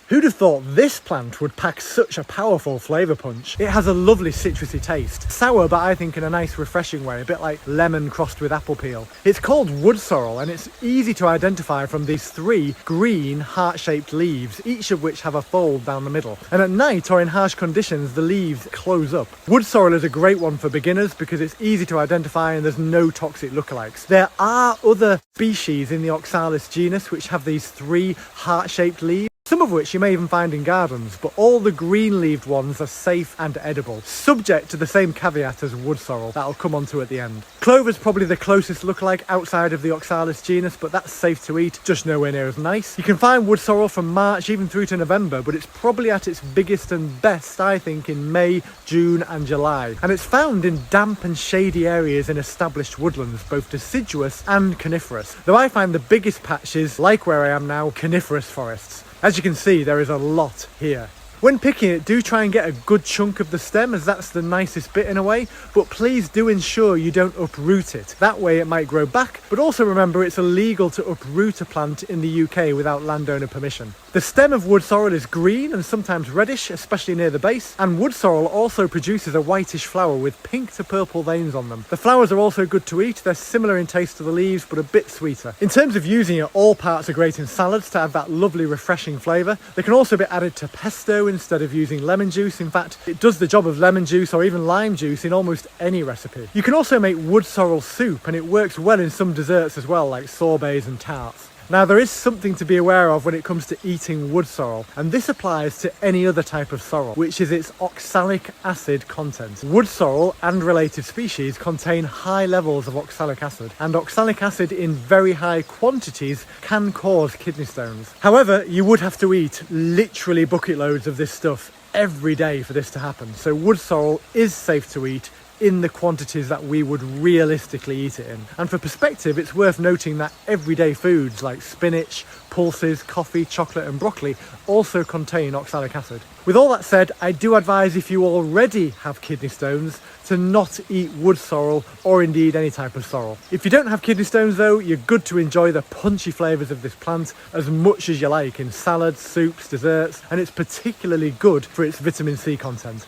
Who'd have thought this plant would pack such a powerful flavour punch? It has a lovely citrusy taste. Sour, but I think in a nice refreshing way, a bit like lemon crossed with apple peel. It's called wood sorrel and it's easy to identify from these 3 green heart-shaped leaves, each of which have a fold down the middle. And at night or in harsh conditions, the leaves close up. Wood sorrel is a great one for beginners because it's easy to identify and there's no toxic lookalikes. There are other species in the oxalis genus which have these 3 heart-shaped leaves, some of which you may even find in gardens, but all the green-leaved ones are safe and edible, subject to the same caveat as wood sorrel that I'll come on to at the end. Clover's probably the closest lookalike outside of the oxalis genus, but that's safe to eat, just nowhere near as nice. You can find wood sorrel from March even through to November, but it's probably at its biggest and best, I think, in May, June and July. And it's found in damp and shady areas in established woodlands, both deciduous and coniferous, though I find the biggest patches, like where I am now, coniferous forests. As you can see, there is a lot here. When picking it, do try and get a good chunk of the stem, as that's the nicest bit in a way, but please do ensure you don't uproot it. That way it might grow back, but also remember it's illegal to uproot a plant in the UK without landowner permission. The stem of wood sorrel is green and sometimes reddish, especially near the base, and wood sorrel also produces a whitish flower with pink to purple veins on them. The flowers are also good to eat, they're similar in taste to the leaves but a bit sweeter. In terms of using it, all parts are great in salads to add that lovely refreshing flavour. They can also be added to pesto instead of using lemon juice. In fact, it does the job of lemon juice or even lime juice in almost any recipe. You can also make wood sorrel soup and it works well in some desserts as well, like sorbets and tarts. Now there is something to be aware of when it comes to eating wood sorrel, and this applies to any other type of sorrel, which is its oxalic acid content. Wood sorrel and related species contain high levels of oxalic acid, and oxalic acid in very high quantities can cause kidney stones. However, you would have to eat literally bucket loads of this stuff every day for this to happen, so wood sorrel is safe to eat in the quantities that we would realistically eat it in. And for perspective, it's worth noting that everyday foods like spinach, pulses, coffee, chocolate and broccoli also contain oxalic acid. With all that said, I do advise if you already have kidney stones to not eat wood sorrel or indeed any type of sorrel. If you don't have kidney stones though, you're good to enjoy the punchy flavours of this plant as much as you like in salads, soups, desserts, and it's particularly good for its vitamin C content.